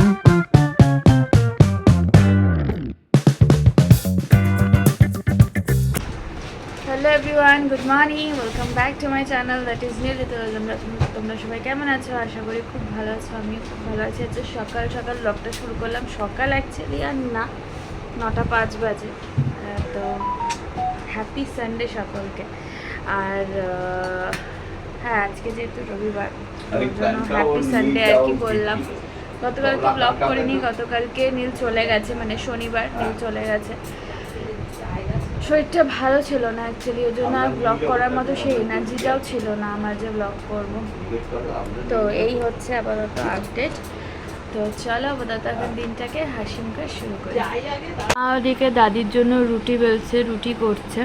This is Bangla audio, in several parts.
Hello everyone, good morning, welcome back to my channel that is new little. তোমরা সবাই কেমন আছো? আশা করি খুব ভালো আছো। আমি খুব ভালো আছি। আজকে সকাল সকাল ব্লগটা শুরু করলাম। সকাল অ্যাকচুয়ালি আর না, 9টা 5 বাজে। তো হ্যাপি সানডে সকলকে। আর হ্যাঁ, আজকে যেহেতু রবিবার, ওর জন্য হ্যাপি সানডে আর কি বললাম। গতকালকে ব্লগ করিনি, গতকালকে নীল চলে গেছে, মানে শনিবার নীল চলে গেছে। শরীরটা ভালো ছিল না অ্যাকচুয়ালি, ওই জন্য আর ব্লগ করার মতো সেই এনার্জিটাও ছিল না আমার যে ব্লগ করব। তো এই হচ্ছে আপাতত আপডেট। তো চলো আপাতত এখন দিনটাকে হাসি মুখে শুরু করি। ওদিকে দাদির জন্য রুটি বেলছে, রুটি করছে,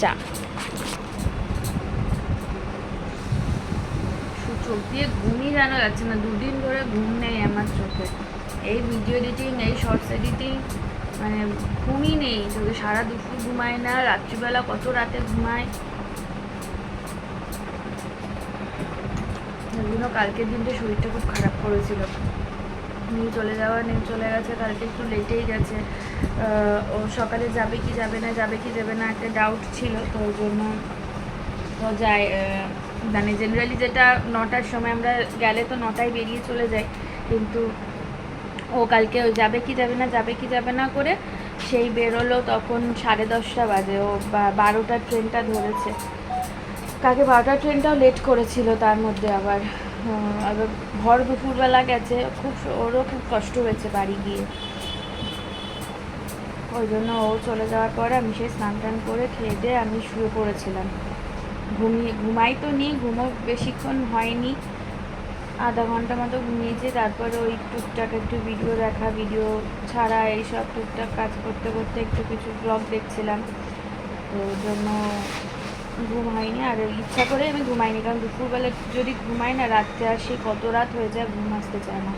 চা। চোখ দিয়ে ঘুমই জানা যাচ্ছে না, 2 দিন ধরে ঘুম নেই আমার চোখে। এই ভিডিও এডিটিং, এই শর্টস এডিটিং, মানে ঘুমই নেই চোখে। সারা দুপুর ঘুমায় না, রাত্রিবেলা কত রাতে ঘুমায়। ওইজন্য কালকের দিনটা শরীরটা খুব খারাপ করেছিল। নীল চলে গেছে, কালকে একটু লেটেই গেছে। ও সকালে যাবে কি যাবে না একটা ডাউট ছিল। তো ওই জন্য ও যায়, মানে জেনারেলি যেটা 9টার সময় আমরা গেলে তো 9টায় বেরিয়ে চলে যাই, কিন্তু ও কালকে যাবে কি যাবে না করে সেই বেরোলো তখন 10:30 বাজে। ও 12টার ট্রেনটা ধরেছে। কালকে 12টার ট্রেনটাও লেট করেছিল, তার মধ্যে আবার ভর দুপুরবেলা গেছে। ওরও খুব কষ্ট হয়েছে বাড়ি গিয়ে। ওই জন্য ও চলে যাওয়ার পরে আমি সেই স্নান টান করে খেয়ে দিয়ে আমি শুয়ে পড়েছিলাম। ঘুমাই তো নি, ঘুমো বেশিক্ষণ হয়নি, আধা ঘন্টা মতো ঘুমিয়েছি। তারপরে ওই টুকটাক একটু ভিডিও দেখা, ভিডিও ছাড়া এইসব টুকটাক কাজ করতে করতে একটু কিছু ব্লগ দেখছিলাম। তো ওর জন্য ঘুম হয়নি। আর ইচ্ছা করে আমি ঘুমাইনি, কারণ দুপুরবেলা যদি ঘুমাই না, রাত্রে আর সেই কত রাত হয়ে যায়, ঘুম আসতে চায় না।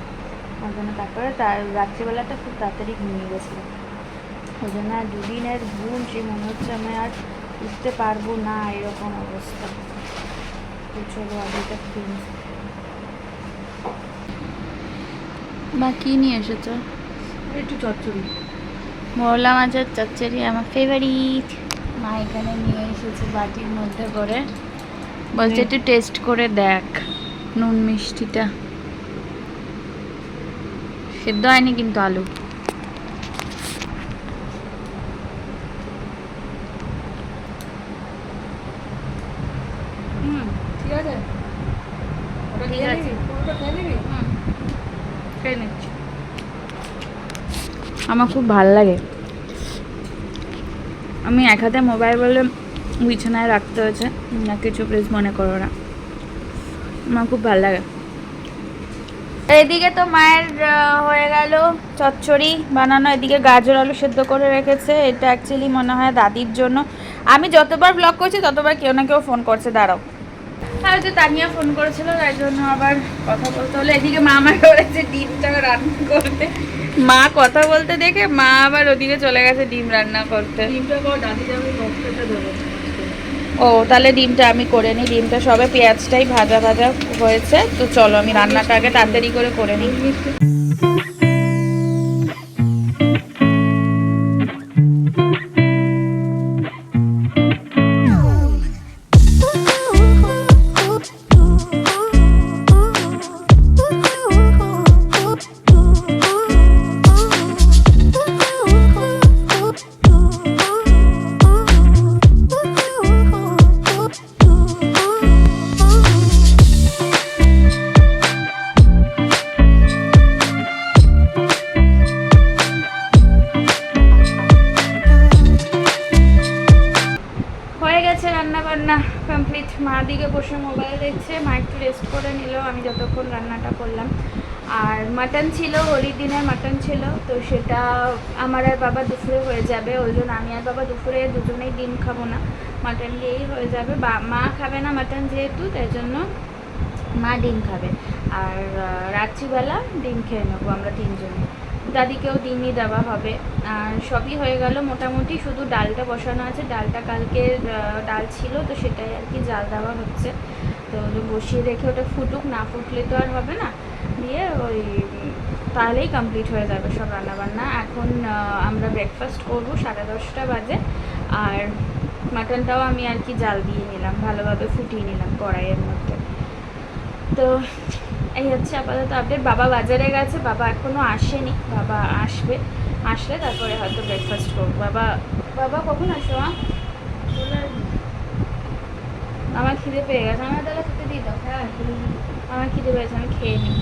ওর জন্য তারপরে রাত্রিবেলাটা খুব তাড়াতাড়ি ঘুমিয়ে গেছিলো। ওই জন্য আর 2 দিনের ঘুম, সে মনে হচ্ছে আমি আর উঠতে পারবো না, এরকম অবস্থা। তো চলো আগেটা দিন। বা কী নিয়ে এসেছো? একটু চচ্চড়ি, মোরলা মাছের চচ্চড়ি, আমার ফেভারিট। মা এখানে নিয়ে এসেছে বাটির মধ্যে করে, বলছে একটু টেস্ট করে দেখ নুন মিষ্টিটা। সেদ্ধ হয়নি কিন্তু আলু। ঠিক আছে, ঠিক আছে, খেয়ে নিচ্ছি। আমার খুব ভাল লাগে। আমি এক হাতে মোবাইল বলে বিছানায় রাখতে হয়েছে না, কিছু প্লিজ মনে করো না, আমার খুব ভাল লাগে। এদিকে তো মায়ের হয়ে গেল চচ্চড়ি বানানো, এদিকে গাজর আলু সেদ্ধ করে রেখেছে। এটা অ্যাকচুয়ালি মনে হয় দাদির জন্য। আমি যতবার ব্লগ করছি ততবার কেউ না কেউ ফোন করছে, দাঁড়াও। আর যে তানিয়া ফোন করেছিল, তাই জন্য আবার কথা বলতে হলো। এদিকে মা আমার করেছে ডিমটা রান্না করতে। মা কথা বলতে দেখে মা আবার ওদিকে চলে গেছে ডিম রান্না করতে। ডিমটা দাদি যাবে, ও তাহলে ডিমটা আমি করে নিই। ডিমটা সবে পেঁয়াজটাই ভাজা ভাজা হয়েছে। তো চলো আমি রান্নাটা আগে তাড়াতাড়ি করে নিই। রান্না কমপ্লিট। মা দিকে বসে মোবাইল দেখছে, মা একটু রেস্ট করে নিল, আমি যতক্ষণ রান্নাটা করলাম। আর মাটন ছিল, হোলির দিনের মাটন ছিল, তো সেটা আমার আর বাবা দুপুরে হয়ে যাবে। ওই জন্য আমি আর বাবা দুপুরে দুজনেই ডিম খাবো না, মাটন দিয়েই হয়ে যাবে। মা খাবে না মাটন যেহেতু, তাই জন্য মা ডিম খাবে। আর রাত্রিবেলা ডিম খেয়ে নেবো আমরা 3জনে। দাদিকেও ডিমই দেওয়া হবে। আর সবই হয়ে গেল মোটামুটি, শুধু ডালটা বসানো আছে। ডালটা কালকে ডাল ছিল, তো সেটাই আর কি জাল দেওয়া হচ্ছে। তো বসিয়ে রেখে ওটা ফুটুক, না ফুটলে তো আর হবে না। দিয়ে ওই তাহলেই কমপ্লিট হয়ে যাবে সব রান্নাবান্না। এখন আমরা ব্রেকফাস্ট করবো, 10:30 বাজে। আর মাটনটাও আমি আর কি জাল দিয়ে নিলাম, ভালোভাবে ফুটিয়ে নিলাম কড়াইয়ের মধ্যে। তো এই হচ্ছে আপাতত আপডেট। বাবা বাজারে গেছে, বাবা এখনও আসেনি, বাবা আসলে তারপরে হয়তো ব্রেকফাস্ট করবো। বাবা কখন আসো? আমার খিদে পেয়ে গেছে, আমার তাহলে খেতে দিই দাও। হ্যাঁ, আমার খিদে পেয়েছে, আমি খেয়ে নিই।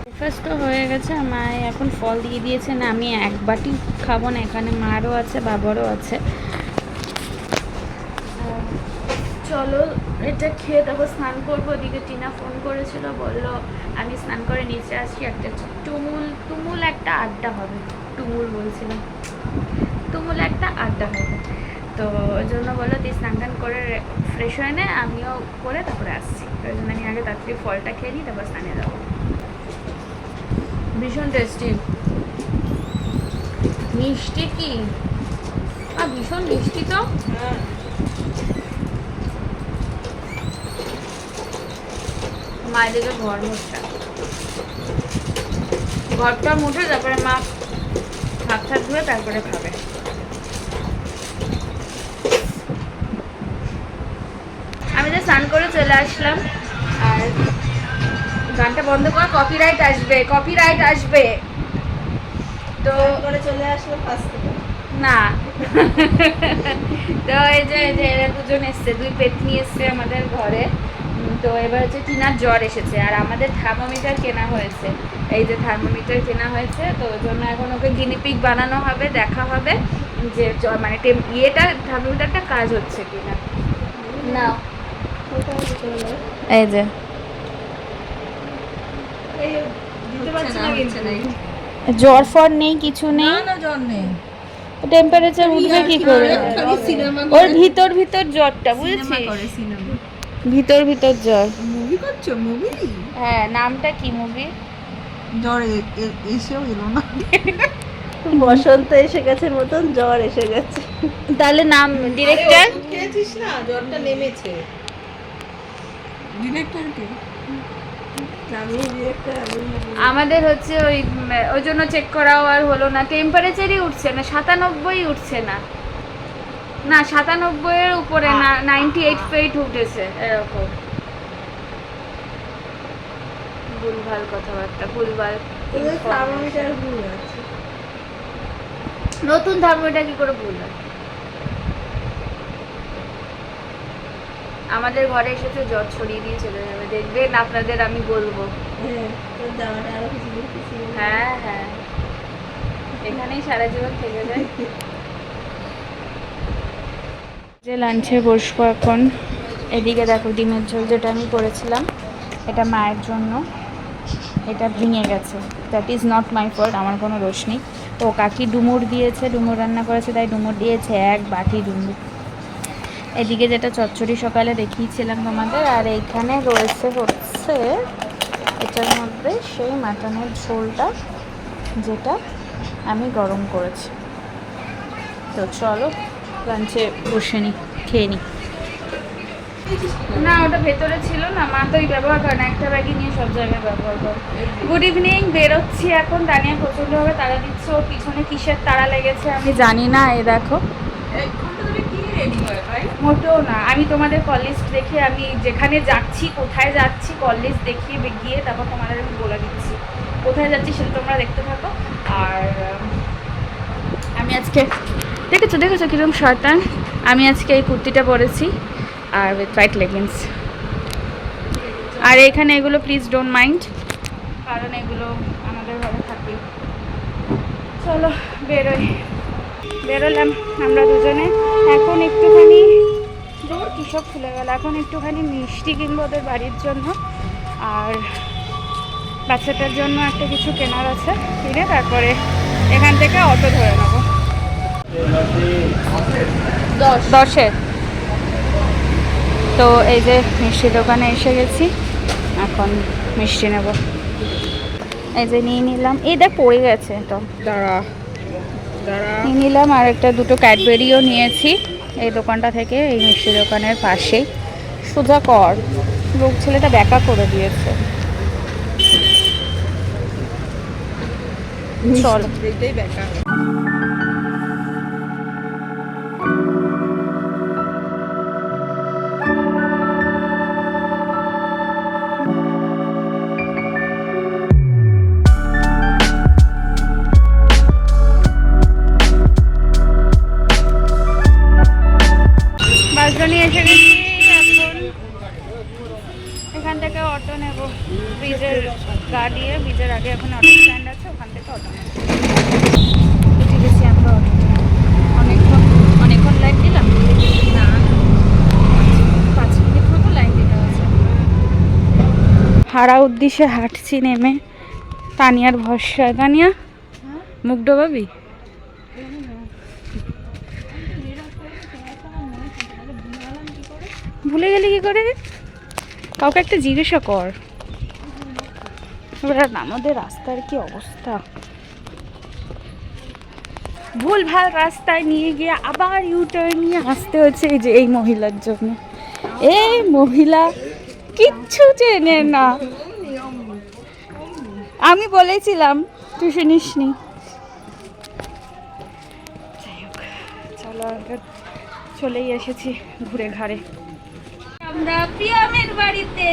ব্রেকফাস্ট তো হয়ে গেছে, মায়ে এখন ফল দিয়ে দিয়েছে। না, আমি এক বাটি খাবো না, এখানে মারও আছে বাবারও আছে। চলো এটা খেয়ে তারপর স্নান করবো। ওদিকে টিনা ফোন করেছিল, বললো আমি স্নান করে নিচে আসছি, একটা তুমুল একটা আড্ডা হবে। তুমুল একটা আড্ডা হবে। তো ওই জন্য বললো তুই স্নান টান করে ফ্রেশ হয়ে নে, আমিও করে তারপরে আসছি। ওই জন্য আমি আগে তাড়াতাড়ি ফলটা খেয়ে নিই, তারপর স্নানে যাবো। ভীষণ টেস্টি, মিষ্টি কি ভীষণ মিষ্টি। তো মায়ের দিকে ঘরটা মুঠে তারপরে মা হাত ধুয়ে তারপরে খাবে। আমি তো স্নান করে চলে আসলাম। আর গানটা বন্ধ কর, কপিরাইট আসবে। তো করে চলে আসলো না। তো এই যে এরা দুজন এসছে, 2 পেতনি এসছে আমাদের ঘরে। তো এবার হচ্ছে টিনার জ্বর এসেছে, আর আমাদের থার্মোমিটার কেনা হয়েছে। এই যে থার্মোমিটার কেনা হয়েছে, তো ওই জন্য এখন ওকে গিনিপিগ বানানো হবে, দেখা হবে যে মানে থার্মোমিটারটা কাজ হচ্ছে কিনা। না এই যে জ্বর ফর নেই, কিছু নেই, টেম্পারেচার উঠবে কি করে? ওর ভিতর জ্বরটা বুঝেছিস, ভিতর জ্বর। মুভি করছো? মুভি? হ্যাঁ, নামটা কি মুভি? জ্বর এসেও এলো না। বসন্ত এসে গেছে মতন জ্বর এসে গেছে। তাহলে নাম ডিরেক্টর খেয়েছিস না? জ্বরটা নেমেছে। ডিরেক্টর কে? আমাদের হচ্ছে ওই জন্য চেক করাও আর হলো না, টেম্পারেচারই উঠছে না, 97 উঠছে না, 97 এর উপরে না, 98 ফেট উঠেছে এরকম। ভুলভাল কথাবার্তা, ভুলভাল। নতুন থার্মোমিটার কি করে ভুল হয়? আমাদের ঘরে এসেছে, জ্বর ছড়িয়ে দিয়ে চলে যাবে, দেখবেন আপনাদের আমি বলবো। হ্যাঁ, এখানেই সারা জীবন থেকে যায়। যে লাঞ্চে বসবো এখন। এদিকে দেখো ডিমের ঝোল যেটা আমি করেছিলাম, এটা মায়ের জন্য, এটা ভেঙে গেছে। That is not my fault, আমার কোনো দোষ নেই। ও কাকি ডুমুর দিয়েছে, ডুমুর রান্না করেছে, তাই ডুমুর দিয়েছে 1 বাটি ডুমুর। এদিকে যেটা চচ্চড়ি সকালে দেখিয়েছিলাম তোমাদের, আর এইখানে রয়েছে হচ্ছে এটার মধ্যে সেই মাটনের ঝোলটা যেটা আমি গরম করেছি। তো চলো লাঞ্চে বসে নিই, খেয়ে নিই। না, ওটা ভেতরে ছিল না, মা তো ব্যবহার করে না, একটা ব্যাগই নিয়ে সব জায়গায় ব্যবহার করে। গুড ইভিনিং, বেরোচ্ছি এখন। দানিয়া প্রচণ্ডভাবে তাড়া দিচ্ছে, ওর পিছনে কিসের তাড়া লেগেছে আমি জানি না। এই দেখো, মোটেও না, আমি তোমাদের কল লিস্ট দেখে, আমি যেখানে যাচ্ছি, কোথায় যাচ্ছি, কল লিস্ট দেখিয়ে গিয়ে তারপর তোমাদের আমি বলে দিচ্ছি কোথায় যাচ্ছি, সেটা তোমরা দেখতে থাকো। আর আমি আজকে দেখেছো কিরকম শার্টটা, আমি আজকে এই কুর্তিটা পরেছি আর উইথ হোয়াইট লেগিংস। আর এখানে এগুলো প্লিজ ডোন্ট মাইন্ড, কারণ এগুলো আমাদের ঘরে থাকে। চলো বেরোলাম আমরা দুজনে। এখন একটুখানি কী সব খুলে গেল, এখন একটুখানি মিষ্টি কিনবো ওদের বাড়ির জন্য, আর বাচ্চাটার জন্য একটা কিছু কেনার আছে, কিনে তারপরে এখান থেকে অটো ধরে নেবো। 10-এর। তো এই যে মিষ্টি দোকানে এসে গেছি, এখন মিষ্টি নেব। এই যে নিয়ে নিলাম, এই দেখ পড়ে গেছে, তো দাঁড়া নিয়ে নিলাম। আর একটা 2টো ক্যাডবেরিও নিয়েছি এই দোকানটা থেকে, এই মিষ্টি দোকানের পাশেই। সোজা কর, লোক ছেলেটা ব্যাকা করে দিয়েছে। চলো। এটাই বেকার। বাসগানি এসে গেছি এখন। এখান থেকে অটো নেব ব্রিজের গা দিয়ে, ব্রিজের আগে এখন অটো স্ট্যান্ড আছে, ওখান থেকে অটো নেব। উঠে গেছি আমরা অটো। অনেকক্ষণ লাইন দিলাম না, 5 মিনিট মতো লাইন দিতে হচ্ছে। হারা উদ্দেশ্যে হাঁটছি নেমে তানিয়ার ভরসায়। তানিয়া মুখ ডোবাবি? ভুলে গেলি কি করে? কাউকে একটা জিজ্ঞাসা কর। আমাদের রাস্তার কি অবস্থা, ভুল ভাল রাস্তায় নিয়ে গিয়ে আবার ইউটার্ন নিয়ে আসতে হচ্ছে এই যে এই মহিলার জন্য। এই মহিলা কিচ্ছু চেনে না। আমি বলেছিলাম তুই শুনিসনি। যাই হোক, চলো এবার চলেই এসেছি ঘুরে ঘাড়ে। আমরা প্রিয়মের বাড়িতে।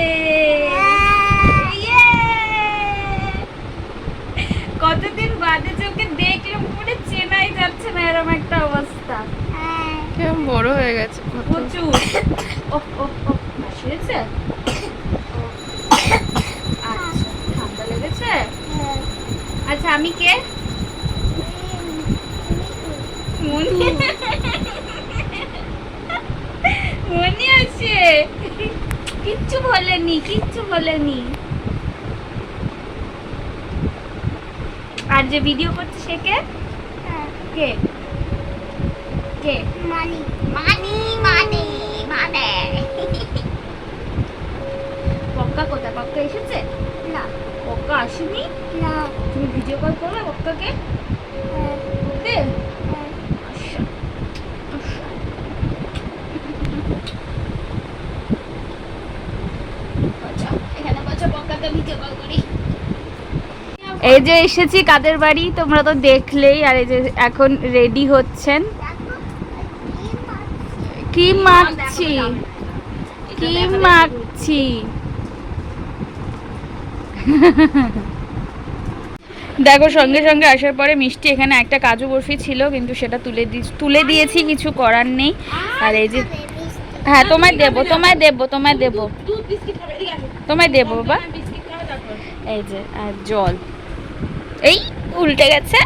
কতদিন বাদে চোখে দেখলাম, পুরো চেনাই যাচ্ছে না, এরকম একটা অবস্থা। কেমন বড় হয়ে গেছে প্রচুর। আসছে? আচ্ছা, ঠান্ডা লেগেছে? আচ্ছা, আমি কে? মনে আছে? কিচ্ছু বলেনি। আর যে ভিডিও করছে সে কে? কে? মানি। পক্কা কোথায়? পক্কা এসেছে? না, পক্কা আসেনি। না, তুমি ভিডিও কল করবে পক্কাকে? করবে? আচ্ছা। এই যে এসেছি কাদের বাড়ি তোমরা তো দেখলেই। আর এই যে এখন রেডি হচ্ছেন। কি মাখছি? দেখো, সঙ্গে সঙ্গে আসার পরে মিষ্টি এখানে একটা কাজু বরফি ছিল, কিন্তু সেটা তুলে দিয়েছি, কিছু করার নেই। আর এই যে হ্যাঁ, তোমায় দেবো বাবা। এই যে আর জল, এই উল্টে গেছে।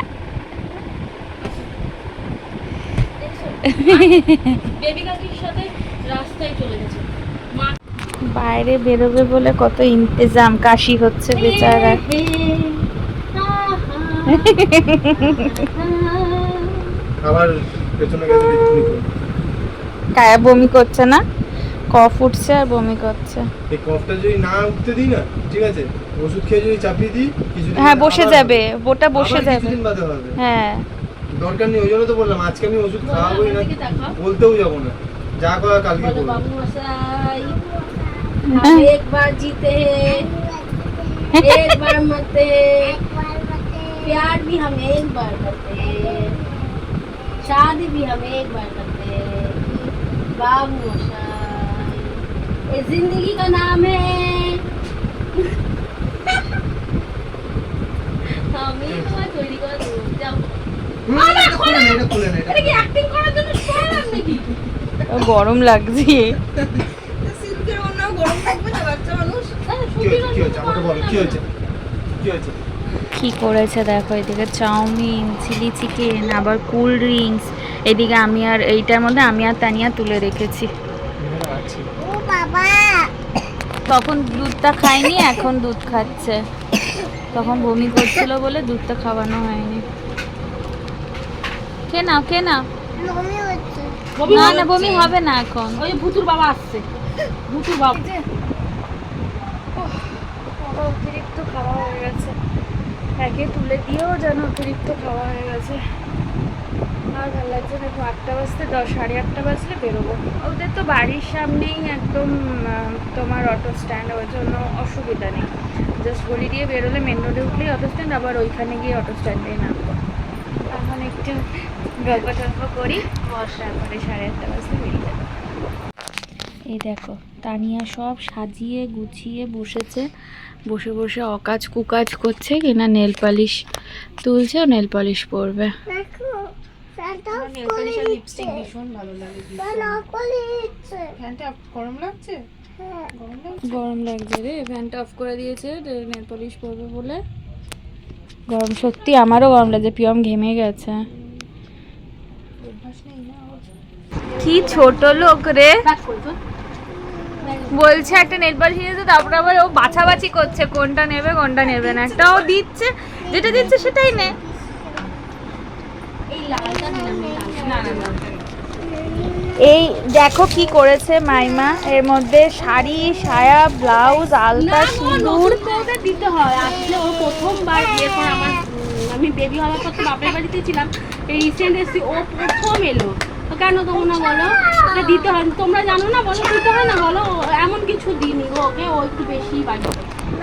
বাইরে বেরোবে বলে কত ইন্তজাম, কাশি হচ্ছে বেচারা। আবার পেছনে গেছে কায়া বমি করছে না, কফ উঠছে আর বমি করছে। এই কফটা যদি না উঠতে দিই না, ঠিক আছে, ওষুধ খেয়ে যদি চাপিয়ে দিই কিছুদিন, হ্যাঁ বসে যাবে, ওটা বসে যাবে। কিছুদিন বাদে হবে। হ্যাঁ, দরকার নেই, ওই জন্য তো বললাম আজকে আমি ওষুধ খাওয়াবোই না, বলতেও যাবো না, যা করা কালকে করবো। বাবু মশাই हम एक बार जीते हैं, एक बार मरते हैं, प्यार भी हम एक बार करते हैं, शादी भी हम एक बार करते हैं। बाबू मशाई ये जिंदगी का नाम है। আমি তোমার তৈরি করে দেবো, যাও। এটা খুলে না, এটা খুলে না, এটা কি অ্যাক্টিং করার জন্য করলাম নাকি? গরম লাগছে। সিল্কের অন্য গরম থাকবে না, বাচ্চা মানুষ। কি হয়েছে আমাকে বলো, কি হয়েছে? কি করেছে দেখো, এদিকে চাউমিন, চিলি চিকেন, আবার কোল্ড ড্রিঙ্কস। এদিকে আমি আর এইটার মধ্যে আমি আর তানিয়া তুলে রেখেছি। তখন দুধটা খাইনি, এখন দুধ খাচ্ছে। তখন বমি করছিল বলে দুধটা খাওয়ানো হয়নি। কে না না, বমি হবে না এখন। ওই ভুতুর বাবা আসছে, ভুতুর বাবা। অতিরিক্ত খাওয়া হয়ে গেছে, একে তুলে দিয়েও যেন অতিরিক্ত খাওয়া হয়ে গেছে। আর ভালো লাগছে না। 8টা বাজতে 8:30 বাজলে বেরোবো। ওদের তো বাড়ির সামনেই একদম তোমার অটো স্ট্যান্ড, ওর জন্য অসুবিধা নেই। জাস্ট গলি দিয়ে বেরোলে মেন রোডে উঠলেই অটো স্ট্যান্ড, আবার ওইখানে গিয়ে অটো স্ট্যান্ডেই নামবো। এখন একটু গল্প টল্প করি, তারপরে 8:30 বাজে বেরিয়ে যাবো। এই দেখো তানিয়া সব সাজিয়ে গুছিয়ে বসেছে, বসে বসে অকাজ কুকাজ করছে কিনা নেল পালিশ তুলছে, ও নেল পালিশ পরবে। নেল পালিশ আর লিপস্টিক ভীষণ ভালো লাগে। ফ্যানটা গরম লাগছে? গরম লাগছে রে, ফ্যানটা অফ করে দিয়েছে নেল পালিশ পরবে বলে। গরম সত্যি, আমারও গরম লাগছে, পিয়ম ঘেমে গেছে। কি ছোট লোক রে, বলছে একটা নেল পালিশ নিয়েছে, তারপরে আবার ও বাছাবাছি করছে কোনটা নেবে কোনটা নেবে না। একটা ও দিচ্ছে, যেটা দিচ্ছে সেটাই নে। এই লালটা দিলাম, না না না, এই দেখো কি করেছে মাইমা, এর মধ্যে শাড়ি সায়া ব্লাউজ আলতা সিঁদুর। ওটা দিতে হয়। আসলে ও প্রথমবার বিয়ের পর আমি বেবি হওয়ার পর তো বাপের বাড়িতে ছিলাম, এই রিসেন্ট এসেছি, ও প্রথম এলো। তো কেন তোমরা না বলো এটা দিতে হয়, তোমরা জানো না, বলো দিতে হয় না, বলো এমন কিছু দিইনি ওকে, ও একটু বেশি বাড়ি।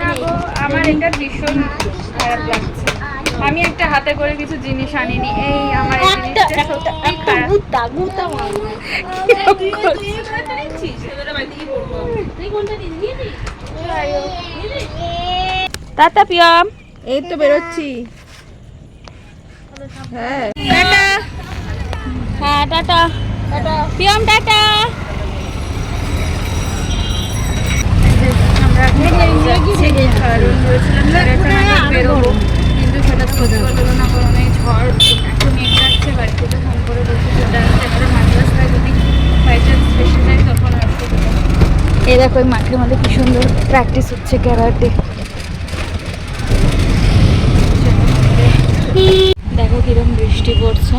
না গো, আমার এটা ভীষণ খারাপ লাগছে। আমি একটা হাতে করে কিছু জিনিস আনিনি, এই আমার এই জিনিসটা সত্যি খারাপ। গুতা গুতা মারবে। তুই কোনটা নিচ্ছিস? সেটা বাড়ি থেকে পরবো। তুই কোনটা নিয়েছিস? টাটা পিয়াম, এই তো বেরোচ্ছি। হ্যাঁ টাটা। হ্যাঁ টাটা পিয়াম, টাটা। আমরা কারণ বলেছিলাম 8:30 নাগাদ বেরোবো, কিন্তু সেটা তো হতে পারলো না, কারণ এই ঝড় এত মেঘ যাচ্ছে। বাড়ি থেকে ফোন করে বলছি যেটা এবারে মাঝরাস্তায় যদি বাই চান্স ফেসে যায় তখন আর কি হবে। এই দেখো ওই মাঠের মধ্যে কি সুন্দর প্র্যাকটিস হচ্ছে ক্যারাটে। দেখো কিরকম বৃষ্টি পড়ছে,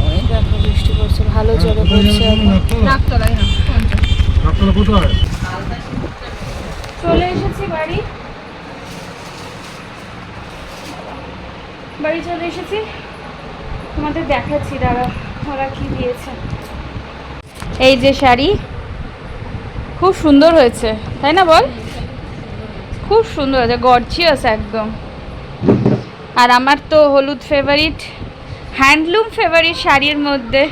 ওই দেখো বৃষ্টি পড়ছে, ভালো জোরে পড়ছে এখন। নাকতলায় না, আপনারা কোথায়? চলে এসেছি বাড়ি, বাড়ি চলে এসেছি, তোমাদের দেখাচ্ছি দাঁড়া ওরা কি দিয়েছে। এই যে শাড়ি, খুব সুন্দর হয়েছে তাই না বল, খুব সুন্দর হয়েছে, গর্জিয়াস একদম। আর আমার তো হলুদ ফেভারিট, হ্যান্ডলুম ফেভারিট শাড়ির মধ্যে,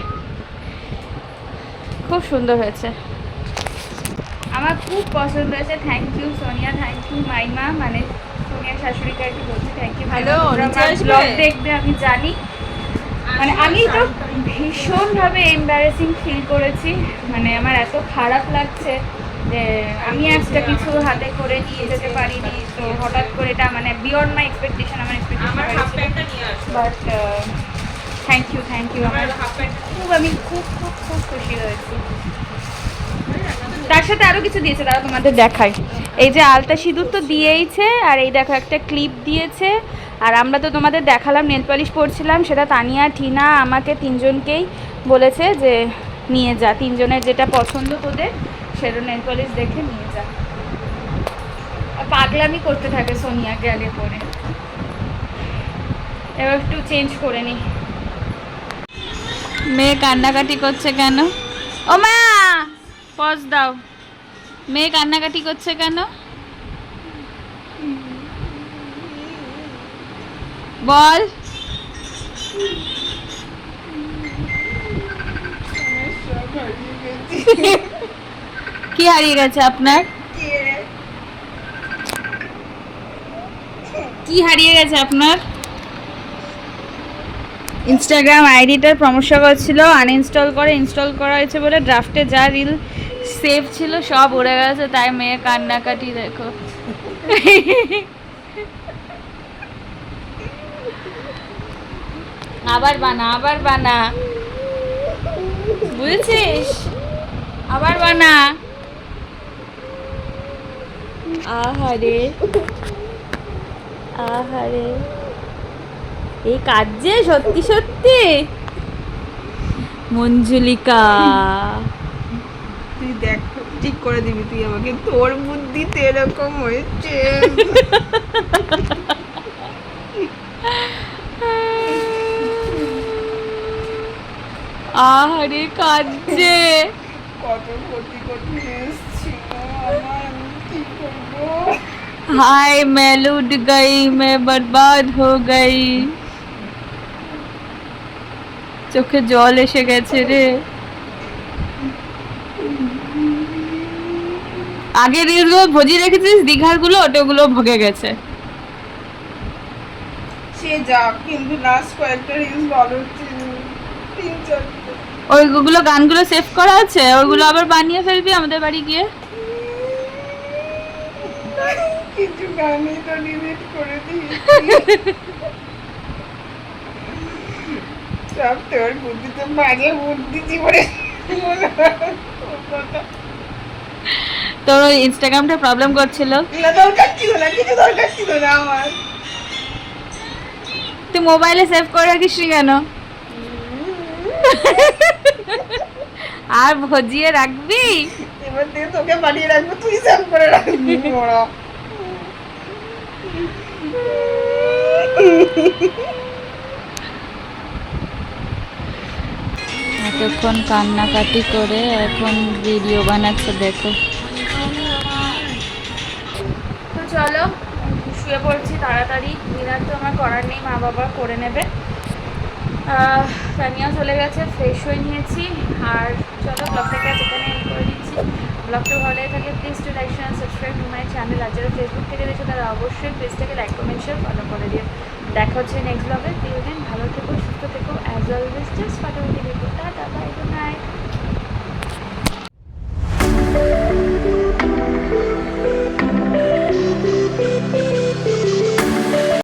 খুব সুন্দর হয়েছে, আমার খুব পছন্দ হয়েছে। Thank you Sonia, thank you মাইমা, মানে সোনিয়ার শাশুড়িকে আর কি বলছি থ্যাংক ইউ। হ্যালো, নিচে আসবে? ব্লগ দেখবে আমি জানি, মানে আমি তো ভীষণভাবে এম্বারেসিং ফিল করেছি, মানে আমার এত খারাপ লাগছে যে আমি একটা কিছু হাতে করে নিয়ে যেতে পারিনি। তো হঠাৎ করে এটা মানে বিয়ন্ড মাই এক্সপেকটেশন, আমার আমার হাফ এক্সপেকটেশন, প্যান্টটা নিয়ে আসো। বাট থ্যাংক ইউ আমার আমার হাফ প্যান্টটা খুব, আমি খুব খুব খুব খুশি হয়েছি। তার সাথে আরো কিছু দিয়েছে, তারা তোমাদের দেখাই। এই যে আলতা সিঁদুর তো দিয়েইছে, আর এই দেখো একটা ক্লিপ দিয়েছে। আর আমরা তো তোমাদের দেখালাম নেল পালিশ পরছিলাম, সেটা তানিয়া টিনা আমাকে তিনজনকেই বলেছে যে নিয়ে যা, তিনজনের যেটা পছন্দ তোদের সেটা নেল পালিশ দেখে নিয়ে যা। আর পাগলামি করতে থাকে সোনিয়া গেলে পরে। এবার একটু চেঞ্জ করে নি। মেয়ে কান্নাকাটি করছে কেন? ও মা পজ দাও, মেয়ে কান্নাকাটি করছে কেন বল? কি হারিয়ে গেছে আপনার? কি হারিয়ে গেছে আপনার? ইনস্টাগ্রাম আইডিটার সমস্যা করছিল, আনইনস্টল করে ইনস্টল করা হয়েছে বলে ড্রাফটে যা রিল সেভ ছিল সব উড়ে গেছে, তাই মেয়ে কান্নাকাটি দেখো। আবার বানা, আবার বানা, বুঝেছিস? আবার বানা। আহারে আহারে, এই কাজ যে সত্যি সত্যি। মঞ্জুলিকা তুই দেখ, ঠিক করে দিবি তুই আমাকে, তোর বুদ্ধিতে এরকম হয়েছে। আহারে কাজে কত ক্ষতি করতে এসেছি আমার, আমি কি করবো? हाय मैं लूट गई मैं बर्बाद हो गई চোখে জল এসে গেছে রে আগে রিলগুলো ভজি রেখেছিস দীঘার গুলো ওটাগুলো ভগে গেছে সে যাক কিন্তু লাস্ট কয়েকটা রিলস ভালো হচ্ছে 3-4টা ওইগুলো গানগুলো সেভ করা আছে ওইগুলো আবার বানিয়ে ফেলবি আমাদের বাড়ি গিয়ে কিছু গানই তো ডিলিট করে দিই সব তোর বুদ্ধিতে বাজে বুদ্ধি জীবনে তোর ওই ইনস্টাগ্রামটা প্রবলেম করছিল না দরকার ছিল না কিছু দরকার ছিল না আমার তুই মোবাইলে সেভ করে রাখিস নি কেন আর ভজিয়ে রাখবি এবার দিয়ে তোকে বানিয়ে রাখবো তুই সেভ করে রাখবি ওরা এতক্ষণ কান্নাকাটি করে এখন ভিডিও বানাচ্ছে দেখো তো চলো শুয়ে পড়ছি তাড়াতাড়ি ডিনার তো আমার করার নেই মা বাবা করে নেবে তানিয়া চলে গেছে ফ্রেশ হয়ে নিয়েছি আর চলো ব্লগটাকে আজ এখানে এন্ড করে দিচ্ছি ব্লগটা ভালো লেগে থাকলে please to like share subscribe to my channel আর যারা ফেসবুক থেকে দেখছো তারা অবশ্যই পেজটাকে লাইক কমেন্ট শেয়ার ফলো করে দিও দেখা হচ্ছে নেক্সট ব্লগে দিন ভালো থেকো সুস্থ থেকো অ্যাজ অলওয়েজ জাস্ট ফাটাফাটি দেখো টাটা বাই গুড